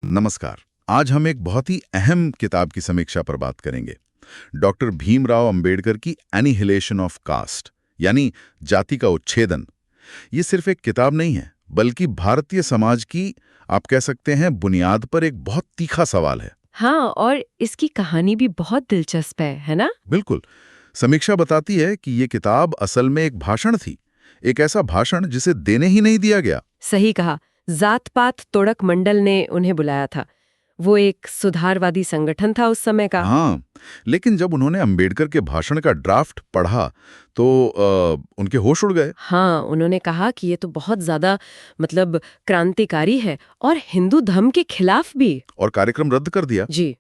नमस्कार। आज हम एक बहुत ही अहम किताब की समीक्षा पर बात करेंगे। डॉक्टर भीमराव अंबेडकर की एनिहिलेशन ऑफ कास्ट, यानी जाति का उच्छेदन। ये सिर्फ एक किताब नहीं है, बल्कि भारतीय समाज की, आप कह सकते हैं, बुनियाद पर एक बहुत तीखा सवाल है। हाँ, और इसकी कहानी भी बहुत दिलचस्प है ना? बिल्कुल। समीक्षा बताती है कि ये किताब असल में एक भाषण थी, एक ऐसा भाषण जिसे देने ही नहीं दिया गया। सही कहा। जात पात तोड़क मंडल ने उन्हें बुलाया था। वो एक सुधारवादी संगठन था उस समय का। हाँ, लेकिन जब उन्होंने अंबेडकर के भाषण का ड्राफ्ट पढ़ा तो उनके होश उड़ गए। हाँ, उन्होंने कहा कि ये तो बहुत ज्यादा क्रांतिकारी है और हिंदू धर्म के खिलाफ भी। और कार्यक्रम रद्द कर दिया। जी,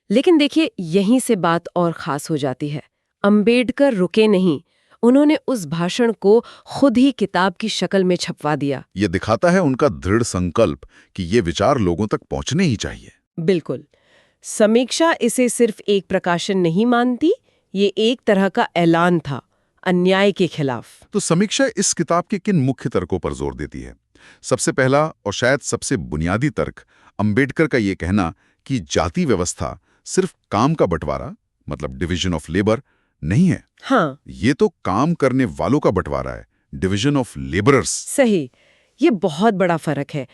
लेकिन देखिए यहीं से बात और खास हो जाती है। अंबेडकर रुके नहीं, उन्होंने उस भाषण को खुद ही किताब की शक्ल में छपवा दिया। ये दिखाता है उनका दृढ़ संकल्प कि ये विचार लोगों तक पहुंचने ही चाहिए। बिल्कुल। समीक्षा इसे सिर्फ एक प्रकाशन नहीं मानती, ये एक तरह का ऐलान था अन्याय के खिलाफ। तो समीक्षा इस किताब के किन मुख्य तर्कों पर जोर देती है? सबसे पहला और शायद सबसे बुनियादी तर्क अंबेडकर का ये कहना कि जाति व्यवस्था सिर्फ काम का बंटवारा, मतलब डिवीजन ऑफ लेबर, नहीं है। हाँ, ये तो काम करने वालों का बंटवारा है, डिवीजन ऑफ लेबरर्स। सही। ये बहुत बड़ा फर्क है।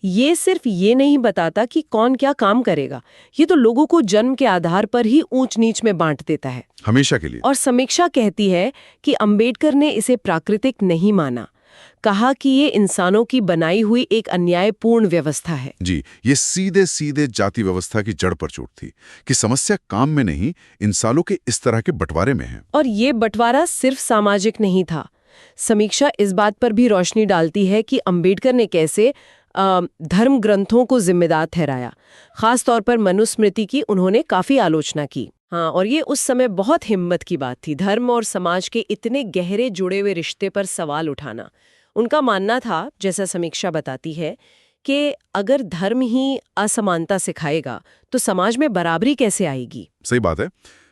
ये सिर्फ ये नहीं बताता कि कौन क्या काम करेगा, ये तो लोगों को जन्म के आधार पर ही ऊंच नीच में बांट देता है, हमेशा के लिए। और समीक्षा कहती है कि अंबेडकर ने इसे प्राकृतिक नहीं माना। कहा कि ये इंसानों की बनाई हुई एक अन्यायपूर्ण व्यवस्था है। जी, ये सीधे सीधे जाति व्यवस्था की जड़ पर चोट थी कि समस्या काम में नहीं, इंसानों के इस तरह के बंटवारे में है। और ये बंटवारा सिर्फ सामाजिक नहीं था। समीक्षा इस बात पर भी रोशनी डालती है कि अंबेडकर ने कैसे धर्म ग्रंथों को जिम्मेदार ठहराया। खास तौर पर मनुस्मृति की उन्होंने काफी आलोचना की। हाँ, और ये उस समय बहुत हिम्मत की बात थी, धर्म और समाज के इतने गहरे जुड़े हुए रिश्ते पर सवाल उठाना। उनका मानना था, जैसा समीक्षा बताती है, कि अगर धर्म ही असमानता सिखाएगा तो समाज में बराबरी कैसे आएगी। सही बात है।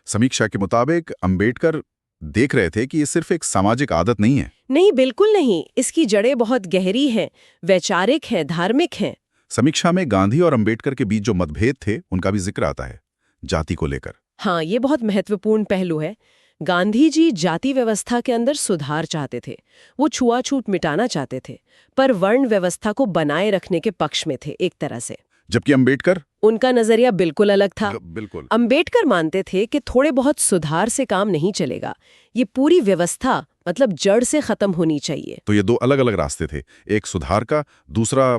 समीक्षा के मुताबिक अंबेडकर देख रहे थे कि ये सिर्फ एक सामाजिक आदत नहीं है। नहीं, बिल्कुल नहीं। इसकी जड़ें बहुत गहरी हैं, वैचारिक हैं, धार्मिक हैं। समीक्षा में गांधी और अंबेडकर के बीच जो मतभेद थे, उनका भी जिक्र आता है, जाति को लेकर। हाँ, ये बहुत महत्वपूर्ण पहलू है। गांधी जी जाति व्यवस्था के अंदर सुधार चाहते थे, वो छुआछूत मिटाना चाहते थे, पर वर्ण व्यवस्था को बनाए रखने के पक्ष में थे एक तरह से। जबकि अंबेडकर, उनका नजरिया बिल्कुल अलग था। बिल्कुल। अंबेडकर मानते थे कि थोड़े बहुत सुधार से काम नहीं चलेगा, ये पूरी व्यवस्था जड़ से खत्म होनी चाहिए। तो ये दो अलग अलग रास्ते थे, एक सुधार का, दूसरा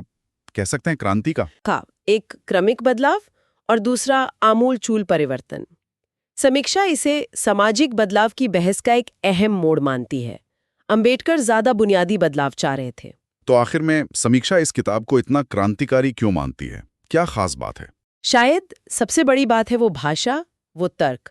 कह सकते हैं क्रांति का। एक क्रमिक बदलाव और दूसरा आमूल-चूल परिवर्तन। समीक्षा इसे सामाजिक बदलाव की बहस का एक अहम मोड़ मानती है। अंबेडकर ज्यादा बुनियादी बदलाव चाह रहे थे। तो आखिर में समीक्षा इस किताब को इतना क्रांतिकारी क्यों मानती है? क्या खास बात है? शायद सबसे बड़ी बात है वो भाषा, वो तर्क।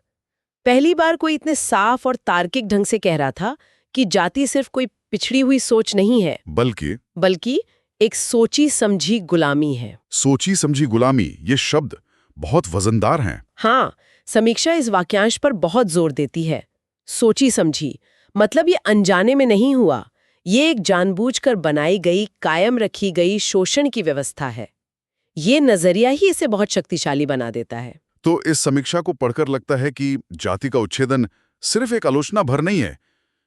पहली बार कोई इतने साफ और तार्किक ढंग से कह रहा था कि जाति सिर्फ कोई पिछड़ी हुई सोच नहीं है, बल्कि एक सोची समझी गुलामी है। सोची समझी गुलामी, ये शब्द बहुत वजनदार हैं। हाँ, समीक्षा इस वाक्यांश पर बहुत जोर देती है। सोची समझी ये अनजाने में नहीं हुआ, ये एक जानबूझकर बनाई गई, कायम रखी गई शोषण की व्यवस्था है। ये नजरिया ही इसे बहुत शक्तिशाली बना देता है। तो इस समीक्षा को पढ़कर लगता है कि जाति का उच्छेदन सिर्फ एक आलोचना भर नहीं है,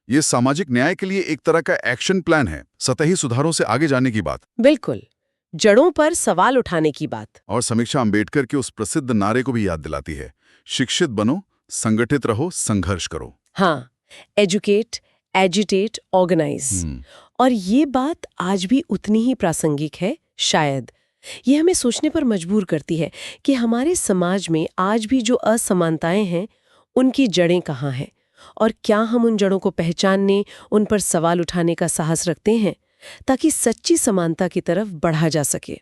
ये सामाजिक न्याय के लिए एक तरह का एक्शन प्लान है, सतही सुधारों से आगे जाने की बात। बिल्कुल, जड़ों पर सवाल उठाने की बात। और समीक्षा अंबेडकर के उस प्रसिद्ध नारे को भी याद दिलाती है, शिक्षित बनो, संगठित रहो, संघर्ष करो। हाँ, एजुकेट, एजिटेट, ऑर्गेनाइज। और ये बात आज भी उतनी ही प्रासंगिक है शायद। ये हमें सोचने पर मजबूर करती है कि हमारे समाज में आज भी जो असमानताएं हैं, उनकी जड़ें कहाँ हैं, और क्या हम उन जड़ों को पहचानने, उन पर सवाल उठाने का साहस रखते हैं, ताकि सच्ची समानता की तरफ बढ़ा जा सके।